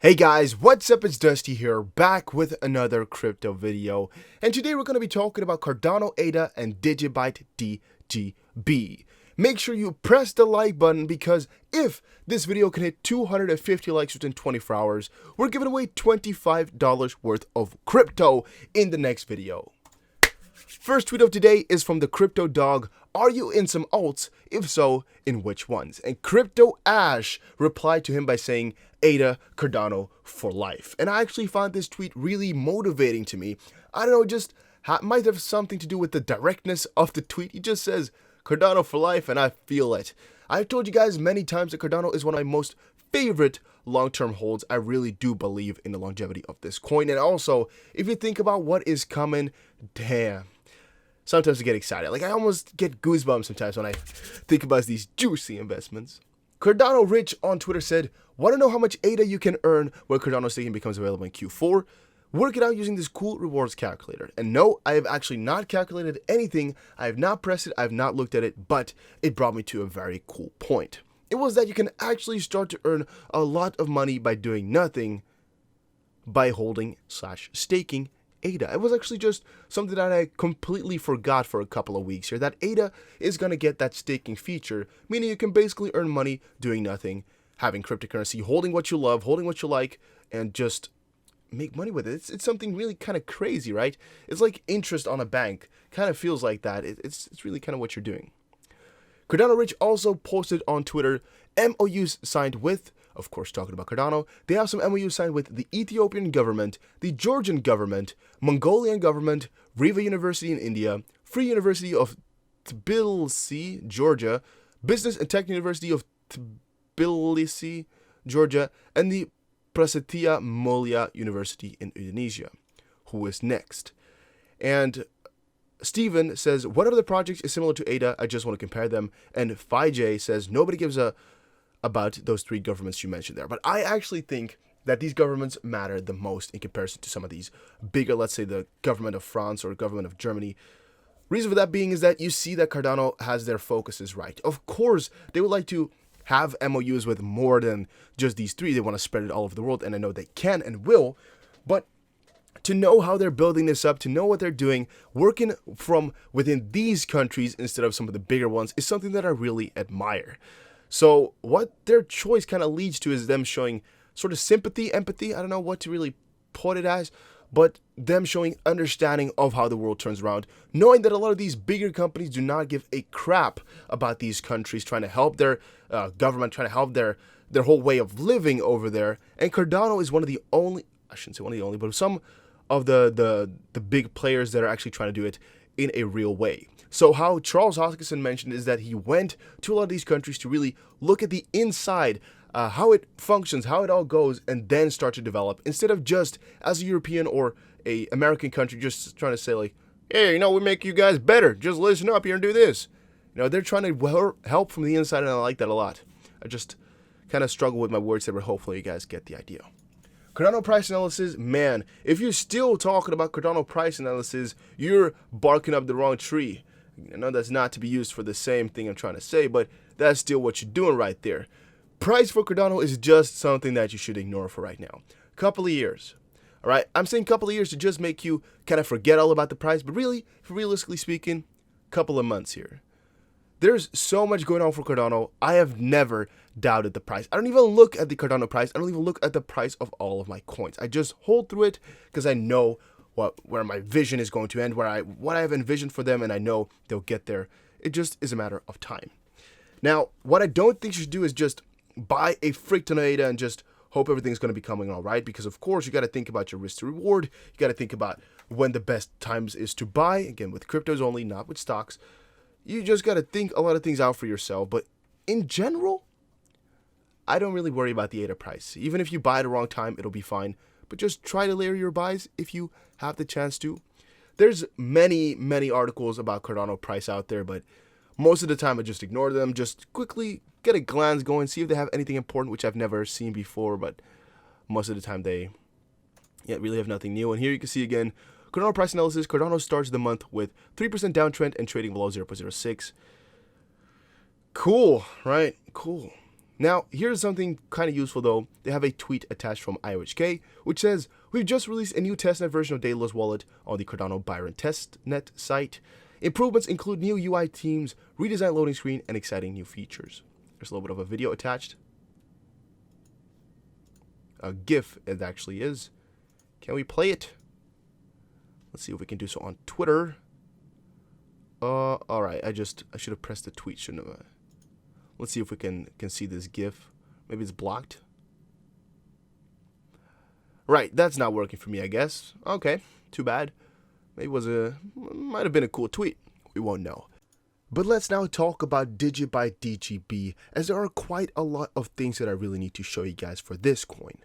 Hey guys, what's up? It's Dusty here, back with another crypto video, and today we're going to be talking about Cardano ADA and Digibyte DGB. Make sure you press the like button because if this video can hit 250 likes within 24 hours, we're giving away $25 worth of crypto in the next video. First tweet of today is from the Crypto Dog. Are you in some alts? If so, in which ones? And Crypto Ash replied to him by saying, ADA Cardano for life. And I actually found this tweet really motivating to me. I don't know, just might have something to do with the directness of the tweet. He just says Cardano for life, and I feel it. I've told you guys many times that Cardano is one of my most favorite long-term holds. I really do believe in the longevity of this coin. And also, if you think about what is coming, damn. Sometimes I get excited. Like, I almost get goosebumps sometimes when I think about these juicy investments. Cardano Rich on Twitter said, want to know how much ADA you can earn when Cardano staking becomes available in Q4? Work it out using this cool rewards calculator. And no, I have actually not calculated anything. I have not pressed it. I have not looked at it, but it brought me to a very cool point. It was that you can actually start to earn a lot of money by doing nothing by holding/staking ADA. It was actually just something that I completely forgot for a couple of weeks here, that ADA is going to get that staking feature, meaning you can basically earn money doing nothing, having cryptocurrency, holding what you love, holding what you like, and just make money with it. It's something really kind of crazy, right? It's like interest on a bank. Kind of feels like that. It's really kind of what you're doing. Cardano Rich also posted on Twitter MOUs signed with, of course talking about Cardano, they have some MOUs signed with the Ethiopian government, the Georgian government, Mongolian government, Riva University in India, Free University of Tbilisi, Georgia, Business and Tech University of Tbilisi, Georgia, and the Prasetya Mulia University in Indonesia. Who is next? And Steven says, what other projects is similar to ADA? I just want to compare them. And Phi says, nobody gives a about those three governments you mentioned there. But I actually think that these governments matter the most in comparison to some of these bigger, let's say the government of France or government of Germany. Reason for that being is that you see that Cardano has their focuses right. Of course, they would like to have MOUs with more than just these three. They want to spread it all over the world, and I know they can and will. But to know how they're building this up, to know what they're doing, working from within these countries instead of some of the bigger ones is something that I really admire. So what their choice kind of leads to is them showing sort of sympathy, empathy, I don't know what to really put it as, but them showing understanding of how the world turns around, knowing that a lot of these bigger companies do not give a crap about these countries, trying to help their government, trying to help their whole way of living over there. And Cardano is one of the only, I shouldn't say one of the only, but some of the big players that are actually trying to do it in a real way. So how Charles Hoskinson mentioned is that he went to a lot of these countries to really look at the inside, how it functions, how it all goes, and then start to develop, instead of just as a European or a American country just trying to say like, hey, we make you guys better, just listen up here and do this. They're trying to help from the inside, and I like that a lot. I just kind of struggle with my words there, but hopefully you guys get the idea. Cardano price analysis, man, if you're still talking about Cardano price analysis, you're barking up the wrong tree. I know that's not to be used for the same thing I'm trying to say, but that's still what you're doing right there. Price for Cardano is just something that you should ignore for right now. Couple of years. All right, I'm saying couple of years to just make you kind of forget all about the price, but really, realistically speaking, couple of months here. There's so much going on for Cardano. I have never doubted the price. I don't even look at the Cardano price. I don't even look at the price of all of my coins. I just hold through it because I know where my vision is going to end, what I have envisioned for them, and I know they'll get there. It just is a matter of time. Now, what I don't think you should do is just buy a freak ton of ADA and just hope everything's going to be coming all right, because of course you got to think about your risk to reward. You got to think about when the best times is to buy. Again, with cryptos only, not with stocks. You just got to think a lot of things out for yourself. But in general, I don't really worry about the ADA price. Even if you buy at the wrong time, it'll be fine. But just try to layer your buys if you have the chance to. There's many articles about Cardano price out there, but most of the time I just ignore them. Just quickly get a glance going, see if they have anything important, which I've never seen before, but most of the time they really have nothing new. And here you can see again, Cardano price analysis. Cardano starts the month with 3% downtrend and trading below 0.06. Cool, right? Cool. Now, here's something kind of useful though. They have a tweet attached from IOHK, which says, "We've just released a new testnet version of Daedalus Wallet on the Cardano Byron testnet site. Improvements include new UI themes, redesigned loading screen, and exciting new features." There's a little bit of a video attached. A GIF, it actually is. Can we play it? Let's see if we can do so on Twitter. Alright, I should have pressed the tweet, shouldn't I? Let's see if we can see this GIF. Maybe it's blocked. Right, that's not working for me, I guess. Okay, too bad. Maybe might have been a cool tweet. We won't know. But let's now talk about Digibyte DGB, as there are quite a lot of things that I really need to show you guys for this coin.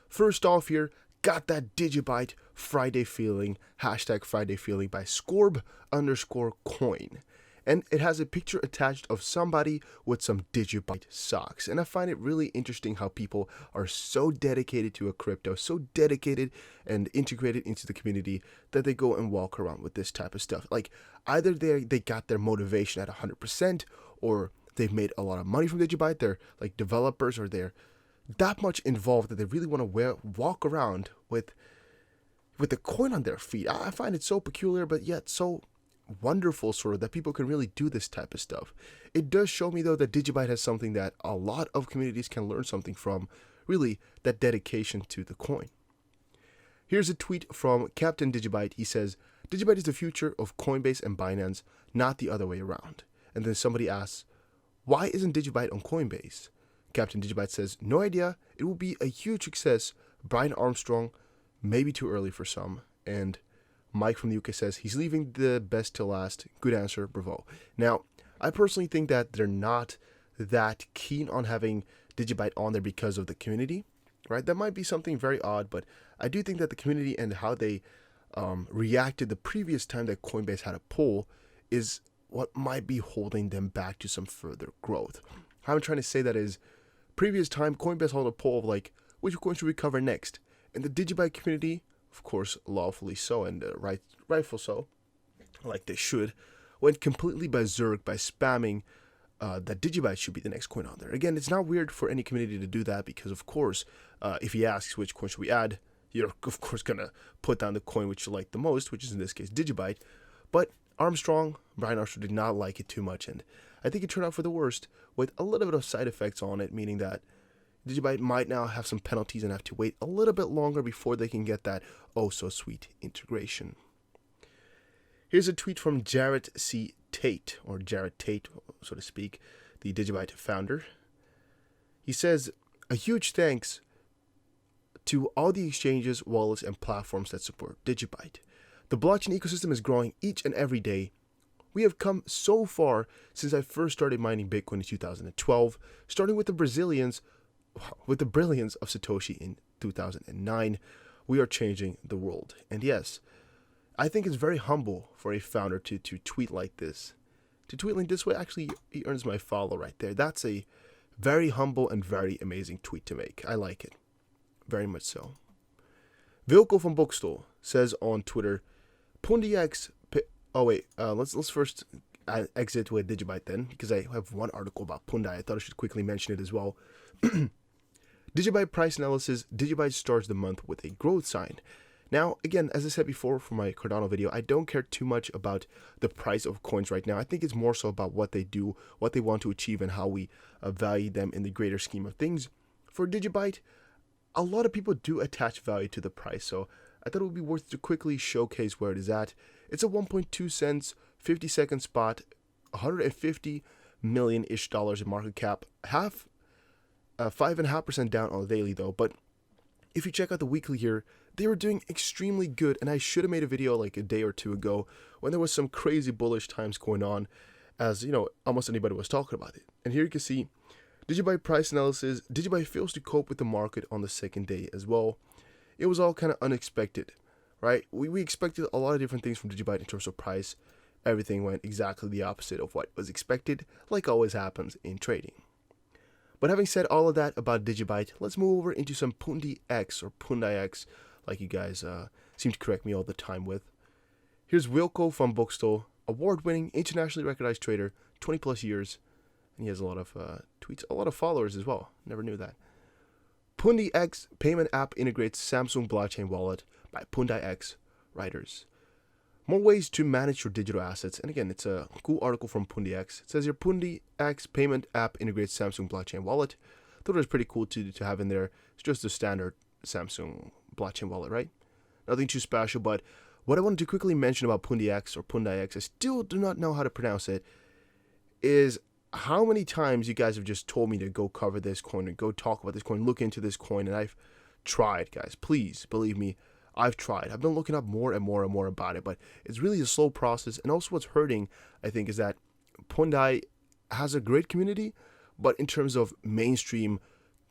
First off here, got that Digibyte Friday feeling, hashtag Friday feeling by Scorb_coin. And it has a picture attached of somebody with some Digibyte socks. And I find it really interesting how people are so dedicated to a crypto, so dedicated and integrated into the community that they go and walk around with this type of stuff. Like either they got their motivation at 100%, or they've made a lot of money from Digibyte. They're like developers, or they're that much involved that they really want to walk around with the coin on their feet. I find it so peculiar, but yet so wonderful, sort of, that people can really do this type of stuff. It does show me though that Digibyte has something that a lot of communities can learn something from, really, that dedication to the coin. Here's a tweet from Captain Digibyte. He says, "Digibyte is the future of Coinbase and Binance, not the other way around." And then somebody asks, "Why isn't Digibyte on Coinbase?" Captain Digibyte says, "No idea. It will be a huge success. Brian Armstrong, maybe too early for some." And Mike from the UK says, "He's leaving the best till last. Good answer, bravo." Now, I personally think that they're not that keen on having Digibyte on there because of the community, right? That might be something very odd, but I do think that the community and how they reacted the previous time that Coinbase had a poll is what might be holding them back to some further growth. How I'm trying to say that is, previous time Coinbase held a poll of like, which coin should we cover next? And the Digibyte community, of course, lawfully so, and rightful so, like they should, went completely berserk by spamming that Digibyte should be the next coin on there. Again, it's not weird for any community to do that because, of course, if he asks which coin should we add, you're, of course, going to put down the coin which you like the most, which is in this case Digibyte. But Brian Armstrong did not like it too much, and I think it turned out for the worst with a little bit of side effects on it, meaning that Digibyte might now have some penalties and have to wait a little bit longer before they can get that oh-so-sweet integration. Here's a tweet from C Tate, or Jared Tate, so to speak, the Digibyte founder. He says, "A huge thanks to all the exchanges, wallets, and platforms that support Digibyte. The blockchain ecosystem is growing each and every day. We have come so far since I first started mining Bitcoin in 2012, starting with the brilliance of Satoshi in 2009. We are changing the world." And yes, I think it's very humble for a founder to tweet like this. To tweet like this way, actually, he earns my follow right there. That's a very humble and very amazing tweet to make. I like it. Very much so. Wilco van Bokstel says on Twitter, "Pundiax." Let's first exit with Digibyte then, because I have one article about Pundi. I thought I should quickly mention it as well. Digibyte price analysis. Digibyte starts the month with a growth sign. Now, again, as I said before for my Cardano video, I don't care too much about the price of coins right now. I think it's more so about what they do, what they want to achieve, and how we value them in the greater scheme of things. For Digibyte, a lot of people do attach value to the price, so I thought it would be worth to quickly showcase where it is at. It's a 1.2 cents, 50-second spot, $150 million-ish in market cap, 5.5% down on the daily though. But if you check out the weekly here, they were doing extremely good, and I should have made a video like a day or two ago when there was some crazy bullish times going on, as you know, almost anybody was talking about it. And here you can see Digibyte price analysis. Digibyte fails to cope with the market on the second day as well. It was all kind of unexpected, right? We expected a lot of different things from Digibyte in terms of price. Everything went exactly the opposite of what was expected, like always happens in trading. But having said all of that about Digibyte, let's move over into some Pundi X, or Pundi X, like you guys seem to correct me all the time with. Here's Wilco van Bokstel, award-winning, internationally recognized trader, 20 plus years, And he has a lot of tweets, a lot of followers as well. Never knew that. Pundi X payment app integrates Samsung blockchain wallet by Pundi X writers. More ways to manage your digital assets. And again, it's a cool article from Pundi X. It says your Pundi X payment app integrates Samsung blockchain wallet. I thought it was pretty cool to have in there. It's just the standard Samsung blockchain wallet, right? Nothing too special, but what I wanted to quickly mention about Pundi X or Pundi X, I still do not know how to pronounce it, is how many times you guys have just told me to go cover this coin or go talk about this coin, look into this coin, and I've tried, guys. Please believe me, I've tried. I've been looking up more and more and more about it, but it's really a slow process. And also what's hurting, I think, is that Pundi has a great community, but in terms of mainstream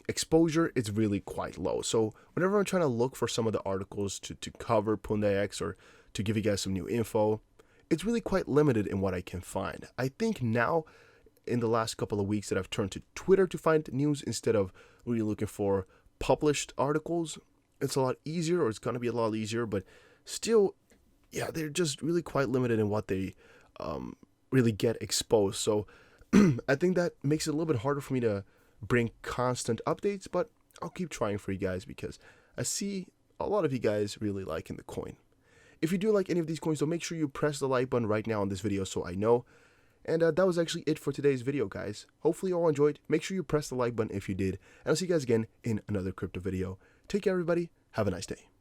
exposure, it's really quite low. So whenever I'm trying to look for some of the articles to cover Pundi X or to give you guys some new info, it's really quite limited in what I can find. I think now, in the last couple of weeks, that I've turned to Twitter to find news instead of really looking for published articles. It's a lot easier, or it's going to be a lot easier, but still, yeah, they're just really quite limited in what they really get exposed. So I think that makes it a little bit harder for me to bring constant updates, but I'll keep trying for you guys because I see a lot of you guys really liking the coin. If you do like any of these coins, so make sure you press the like button right now on this video so I know. And that was actually it for today's video, guys. Hopefully you all enjoyed. Make sure you press the like button if you did. And I'll see you guys again in another crypto video. Take care, everybody. Have a nice day.